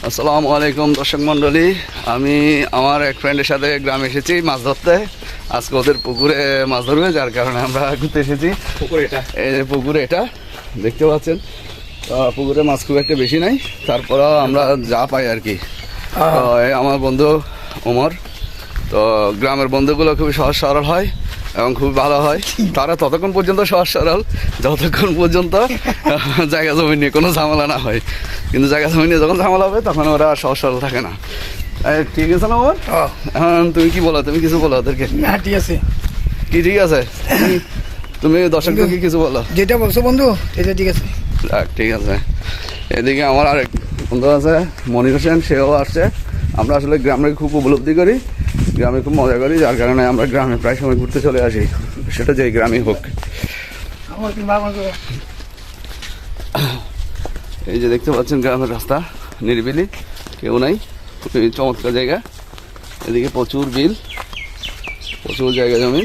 আসসালামু আলাইকুম দর্শক মণ্ডলী, আমি আমার এক ফ্রেন্ডের সাথে গ্রামে এসেছি মাছ ধরতে। আজকে ওদের পুকুরে মাছ ধরবে, যার কারণে আমরা ঘুরতে এসেছি। এই যে পুকুরে এটা দেখতে পাচ্ছেন, পুকুরে মাছ খুব একটা বেশি নাই, তারপরেও আমরা যা পাই আর কি। তো এই আমার বন্ধু ওমর। তো গ্রামের বন্ধুগুলো খুবই সহজ সরল হয় এবং খুব ভালো হয়। তারা ততক্ষণ পর্যন্ত সহজ সরল যতক্ষণ পর্যন্ত জায়গা জমি নিয়ে কোনো ঝামেলা না হয়, কিন্তু জায়গা জমি নিয়ে যখন ঝামেলা হবে তখন ওরা সহজ সরল থাকে না। ঠিক আছে না ওমর? এখন তুমি কি বলো, তুমি কিছু বলো ওদেরকে। হ্যাঁ ঠিক আছে। কি ঠিক আছে? তুমি দর্শকদেরকে কিছু বলো। যেটা বলছো বন্ধু এটা ঠিক আছে। ঠিক আছে। এদিকে আমার আরেক বন্ধু আছে মনির হোসেন, সেও আসছে। আমরা আসলে গ্রামে খুব উপলব্ধি করি, গ্রামে খুব মজা করি, যার কারণে আমরা গ্রামে প্রায় সময় ঘুরতে চলে আসি, সেটা যেই গ্রামই হোক। এই যে দেখতে পাচ্ছেন গ্রামের রাস্তা, নিরিবিলি, কেউ নাই, খুবই চমৎকার জায়গা। এদিকে প্রচুর বিল, প্রচুর জায়গা জমি।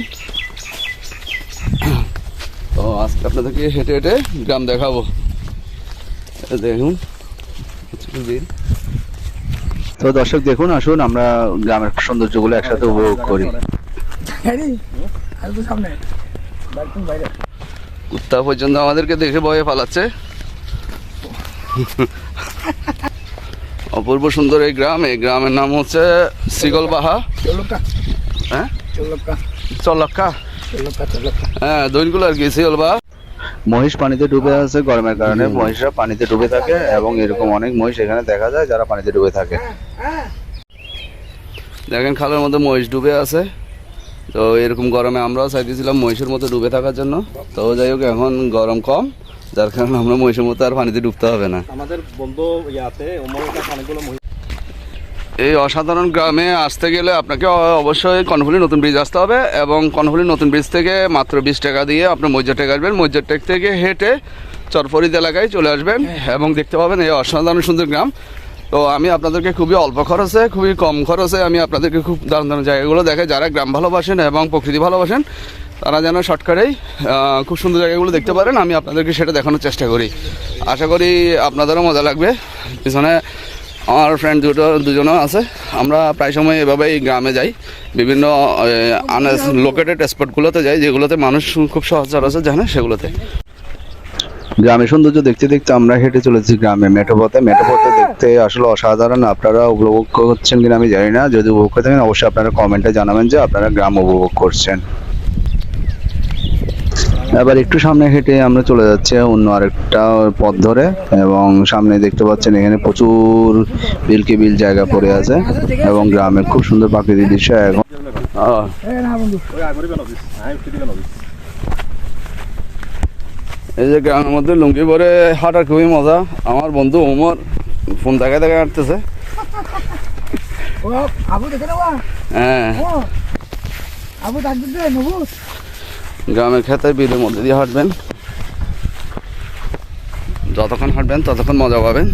তো আজকে আপনাদেরকে হেঁটে হেঁটে গ্রাম দেখাবো। দেখুন প্রচুর বিল। তো দর্শক দেখুন, আসুন আমরা গ্রামের সৌন্দর্যগুলো একসাথে উপভোগ করি। কুত্তা পর্যন্ত আমাদেরকে দেখে ভয়ে পালাচ্ছে। অপূর্ব সুন্দর এই গ্রাম। এই গ্রামের নাম হচ্ছে শ্রীগলবাহা। হ্যাঁ, চল্লক্কা। হ্যাঁ, দৈনগুলো আর কি শ্রীগলবাহা। মহিষ পানিতে ডুবে আছে গরমের কারণে, মহিষরা পানিতে ডুবে থাকে এবং এরকম অনেক মহিষ এখানে দেখা যায় যারা পানিতে ডুবে থাকে। দেখেন খালের মধ্যে মহিষ ডুবে আছে। তো এরকম গরমে আমরাও চাইতেছিলাম মহিষের মতো ডুবে থাকার জন্য। তো যাই হোক, এখন গরম কম, যার কারণে আমরা মহিষের মতো আর পানিতে ডুবতে হবে না। আমাদের বন্ধু ইয়াতে অনেকগুলো এই অসাধারণ গ্রামে আসতে গেলে আপনাকে অবশ্যই কর্ণফুলী নতুন ব্রিজ আসতে হবে, এবং কর্ণফুলী নতুন ব্রিজ থেকে মাত্র 20 টাকা দিয়ে আপনার মৈজরটেক আসবেন। মৈজরটেক থেকে হেঁটে চরফরিদ এলাকায় চলে আসবেন এবং দেখতে পাবেন এই অসাধারণ সুন্দর গ্রাম। তো আমি আপনাদেরকে খুবই অল্প খরচে, খুবই কম খরচে আমি আপনাদেরকে খুব দারুণ দারুণ জায়গাগুলো দেখাই। যারা গ্রাম ভালোবাসেন এবং প্রকৃতি ভালোবাসেন তারা যেন শর্টকাটেই খুব সুন্দর জায়গাগুলো দেখতে পারেন, আমি আপনাদেরকে সেটা দেখানোর চেষ্টা করি। আশা করি আপনাদেরও মজা লাগবে। পিছনে আমার ফ্রেন্ড দুজনও আছে। আমরা প্রায় সময় এভাবেই গ্রামে যাই, বিভিন্ন লোকেটেড স্পটগুলোতে যাই, যেগুলোতে মানুষ খুব সচরাচর জানে সেগুলোতে। গ্রামের সৌন্দর্য দেখতে দেখতে আমরা হেঁটে চলেছি গ্রামে মেঠোপথে। মেঠোপথে দেখতে আসলে অসাধারণ। আপনারা উপভোগ করছেন কিনা আমি জানি না, যদি উপভোগ করে থাকেন অবশ্যই আপনারা কমেন্টে জানাবেন যে আপনারা গ্রাম উপভোগ করছেন। এবার একটু সামনে হেঁটে আমরা চলে যাচ্ছি অন্য আরেকটা পথ ধরে, এবং সামনে দেখতে পাচ্ছেন এখানে প্রচুর বিলকে বিল জায়গা পড়ে আছে এবং গ্রামের খুব সুন্দর প্রাকৃতিক দৃশ্য। এখন এই যে গ্রামের মধ্যে লুঙ্গি পরে হাঁটার খুবই মজা। আমার বন্ধু ওমর ফোন দেখায় দেখায় হাঁটতেছে। হ্যাঁ, গ্রামের খেতে বিলের মধ্যে দিয়ে হাঁটবেন, যতক্ষণ হাঁটবেন ততক্ষণ মজা পাবেন।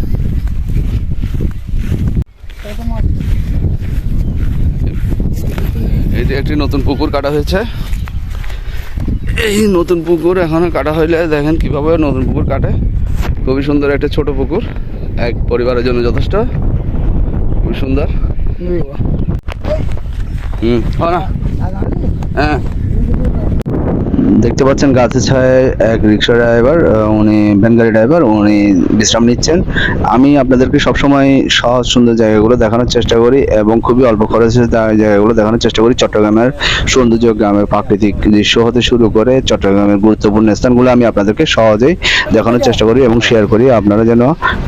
এই যে একটি নতুন পুকুর কাটা হয়েছে। এই নতুন পুকুর এখনো কাটা হইলে দেখেন কিভাবে নতুন পুকুর কাটে। খুবই সুন্দর একটা ছোট পুকুর, এক পরিবারের জন্য যথেষ্ট, খুব সুন্দর। হ্যাঁ, দেখতে পাচ্ছেন গাছের ছায়ায় এক রিক্সা ড্রাইভার, উনি ভ্যান গাড়ি ড্রাইভার, উনি বিশ্রাম নিচ্ছেন। আমি আপনাদেরকে সবসময় সহজ সুন্দর জায়গাগুলো দেখানোর চেষ্টা করি এবং খুবই অল্প খরচে জায়গাগুলো দেখানোর চেষ্টা করি। চট্টগ্রামের সৌন্দর্য, গ্রামের প্রাকৃতিক দৃশ্য হতে শুরু করে চট্টগ্রামের গুরুত্বপূর্ণ স্থানগুলো আমি আপনাদেরকে সহজেই দেখানোর চেষ্টা করি এবং শেয়ার করি, আপনারা যেন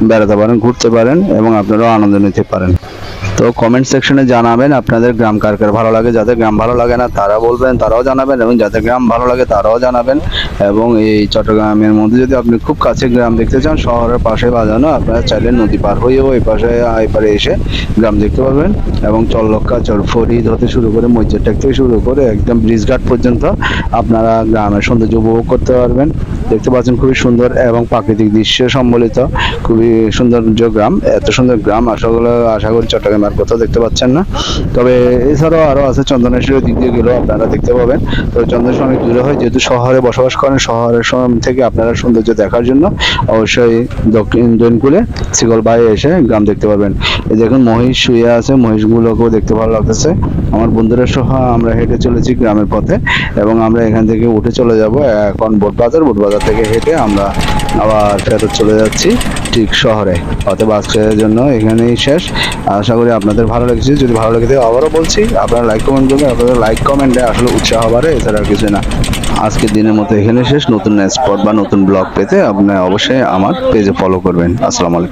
বেড়াতে পারেন, ঘুরতে পারেন এবং আপনারাও আনন্দ নিতে পারেন। তো কমেন্ট সেকশনে জানাবেন আপনাদের গ্রাম কার কার ভালো লাগে। যাদের গ্রাম ভালো লাগে না তারা বলবেন, তারাও জানাবেন, এবং যাদের গ্রাম ভালো লাগে তারাও জানাবেন। এবং এই চট্টগ্রামের মধ্যে যদি আপনি খুব কাছে গ্রাম দেখতে চান, শহরের পাশে বাজানো, আপনারা চাইলে নদী পার হয়েও এই পাশে এপারে এসে গ্রাম দেখতে পারবেন। এবং চল্লক্কা, চরফরিদ হতে শুরু করে মৈজরটেক থেকে শুরু করে একদম ব্রিজঘাট পর্যন্ত আপনারা গ্রামের সৌন্দর্য উপভোগ করতে পারবেন। দেখতে পাচ্ছেন খুবই সুন্দর এবং প্রাকৃতিক দৃশ্য সম্বলিত খুবই সৌন্দর্য গ্রাম। এত সুন্দর গ্রাম আশা করি চট্টগ্রামে আর কোথাও দেখতে পাচ্ছেন না। তবে এছাড়াও আরও আছে, চন্দনেশ্বরের দিক দিয়ে গেলেও আপনারা দেখতে পাবেন। তবে চন্দনেশ্বর অনেক দূরে হয়, যেহেতু শহরে বসবাস করে করেন শহরের থেকে আপনারা সৌন্দর্য দেখার জন্য অবশ্যই দক্ষিণ দৈনকুলে শিকল বাই এসে গ্রাম দেখতে পারবেন। এই দেখুন মহিষ শুয়ে আছে, মহিষগুলোকেও দেখতে ভালো লাগতেছে। আমার বন্ধুরা সহ আমরা হেঁটে চলেছি গ্রামের পথে এবং আমরা এখান থেকে উঠে চলে যাব এখন বোটবাজার থেকে হেঁটে আমরা আবার ফেরত চলে যাচ্ছি ঠিক শহরে। অতএব আজকের জন্য এখানেই শেষ। আশা করি আপনাদের ভালো লেগেছে। যদি ভালো লেগে থাকে আবারও বলছি আপনারা লাইক কমেন্ট করবেন। আপনাদের লাইক কমেন্টে আসলে উৎসাহ বাড়ে, এছাড়া কিছু না। আজকের দিনের মতো এখানে শেষ। নতুন স্পট বা নতুন ব্লগ পেতে আপনি অবশ্যই আমার পেজে ফলো করবেন। আসসালামু আলাইকুম।